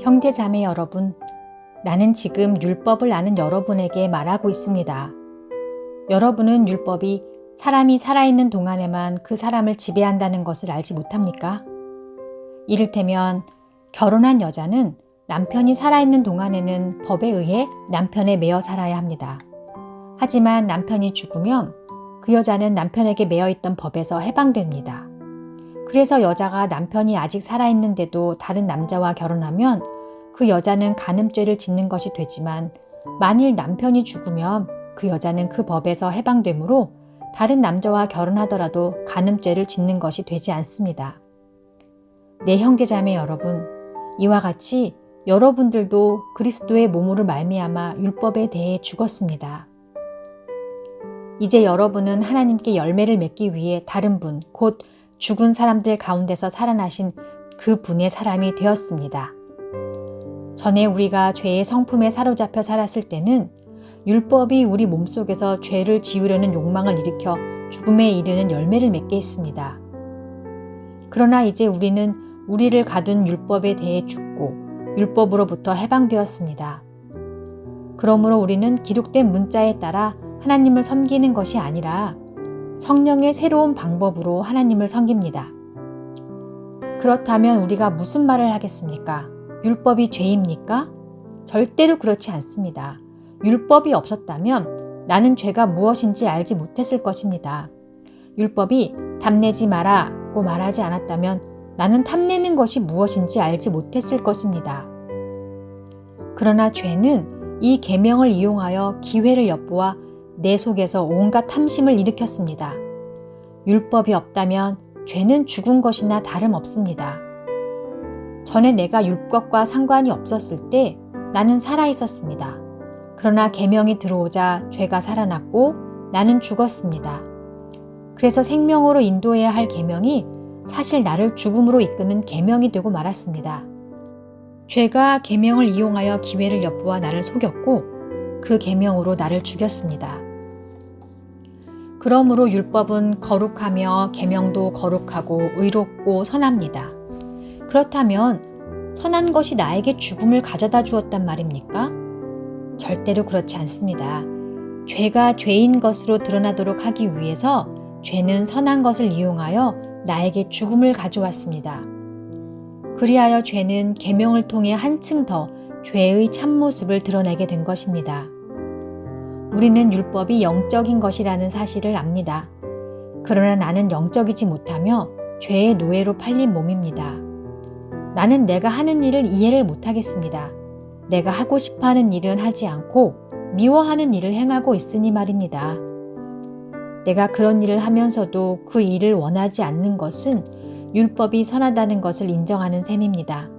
형제자매 여러분, 나는 지금 율법을 아는 여러분에게 말하고 있습니다. 여러분은 율법이 사람이 살아있는 동안에만 그 사람을 지배한다는 것을 알지 못합니까? 이를테면 결혼한 여자는 남편이 살아있는 동안에는 법에 의해 남편에 매여 살아야 합니다. 하지만 남편이 죽으면 그 여자는 남편에게 매여있던 법에서 해방됩니다. 그래서 여자가 남편이 아직 살아있는데도 다른 남자와 결혼하면 그 여자는 간음죄를 짓는 것이 되지만 만일 남편이 죽으면 그 여자는 그 법에서 해방되므로 다른 남자와 결혼하더라도 간음죄를 짓는 것이 되지 않습니다. 내 형제자매 여러분, 이와 같이 여러분들도 그리스도의 몸으로 말미암아 율법에 대해 죽었습니다. 이제 여러분은 하나님께 열매를 맺기 위해 다른 분, 곧 죽은 사람들 가운데서 살아나신 그 분의 사람이 되었습니다. 전에 우리가 죄의 성품에 사로잡혀 살았을 때는 율법이 우리 몸속에서 죄를 지으려는 욕망을 일으켜 죽음에 이르는 열매를 맺게 했습니다. 그러나 이제 우리는 우리를 가둔 율법에 대해 죽고 율법으로부터 해방되었습니다. 그러므로 우리는 기록된 문자에 따라 하나님을 섬기는 것이 아니라 성령의 새로운 방법으로 하나님을 섬깁니다. 그렇다면 우리가 무슨 말을 하겠습니까? 율법이 죄입니까? 절대로 그렇지 않습니다. 율법이 없었다면 나는 죄가 무엇인지 알지 못했을 것입니다. 율법이 탐내지 마라고 말하지 않았다면 나는 탐내는 것이 무엇인지 알지 못했을 것입니다. 그러나 죄는 이 계명을 이용하여 기회를 엿보아 내 속에서 온갖 탐심을 일으켰습니다. 율법이 없다면 죄는 죽은 것이나 다름없습니다. 전에 내가 율법과 상관이 없었을 때 나는 살아 있었습니다. 그러나 계명이 들어오자 죄가 살아났고 나는 죽었습니다. 그래서 생명으로 인도해야 할 계명이 사실 나를 죽음으로 이끄는 계명이 되고 말았습니다. 죄가 계명을 이용하여 기회를 엿보아 나를 속였고 그 계명으로 나를 죽였습니다. 그러므로 율법은 거룩하며 계명도 거룩하고 의롭고 선합니다. 그렇다면 선한 것이 나에게 죽음을 가져다 주었단 말입니까? 절대로 그렇지 않습니다. 죄가 죄인 것으로 드러나도록 하기 위해서 죄는 선한 것을 이용하여 나에게 죽음을 가져왔습니다. 그리하여 죄는 계명을 통해 한층 더 죄의 참모습을 드러내게 된 것입니다. 우리는 율법이 영적인 것이라는 사실을 압니다. 그러나 나는 영적이지 못하며 죄의 노예로 팔린 몸입니다. 나는 내가 하는 일을 이해를 못하겠습니다. 내가 하고 싶어하는 일은 하지 않고 미워하는 일을 행하고 있으니 말입니다. 내가 그런 일을 하면서도 그 일을 원하지 않는 것은 율법이 선하다는 것을 인정하는 셈입니다.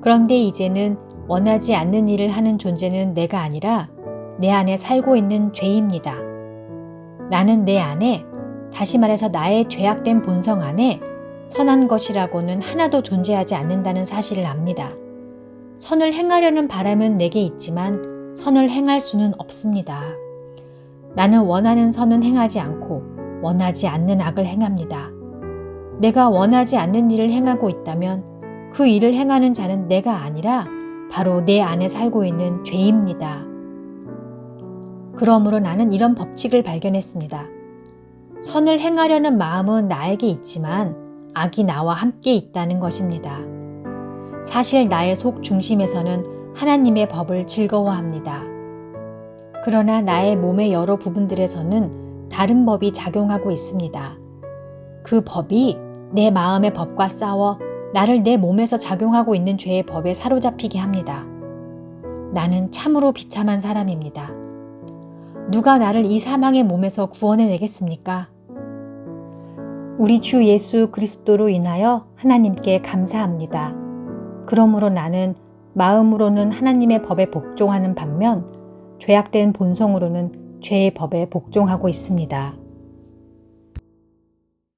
그런데 이제는 원하지 않는 일을 하는 존재는 내가 아니라 내 안에 살고 있는 죄입니다. 나는 내 안에, 다시 말해서 나의 죄악된 본성 안에 선한 것이라고는 하나도 존재하지 않는다는 사실을 압니다. 선을 행하려는 바람은 내게 있지만 선을 행할 수는 없습니다. 나는 원하는 선은 행하지 않고 원하지 않는 악을 행합니다. 내가 원하지 않는 일을 행하고 있다면 그 일을 행하는 자는 내가 아니라 바로 내 안에 살고 있는 죄입니다. 그러므로 나는 이런 법칙을 발견했습니다. 선을 행하려는 마음은 나에게 있지만 악이 나와 함께 있다는 것입니다. 사실 나의 속 중심에서는 하나님의 법을 즐거워합니다. 그러나 나의 몸의 여러 부분들에서는 다른 법이 작용하고 있습니다. 그 법이 내 마음의 법과 싸워 나를 내 몸에서 작용하고 있는 죄의 법에 사로잡히게 합니다. 나는 참으로 비참한 사람입니다. 누가 나를 이 사망의 몸에서 구원해내겠습니까? 우리 주 예수 그리스도로 인하여 하나님께 감사합니다. 그러므로 나는 마음으로는 하나님의 법에 복종하는 반면 죄악된 본성으로는 죄의 법에 복종하고 있습니다.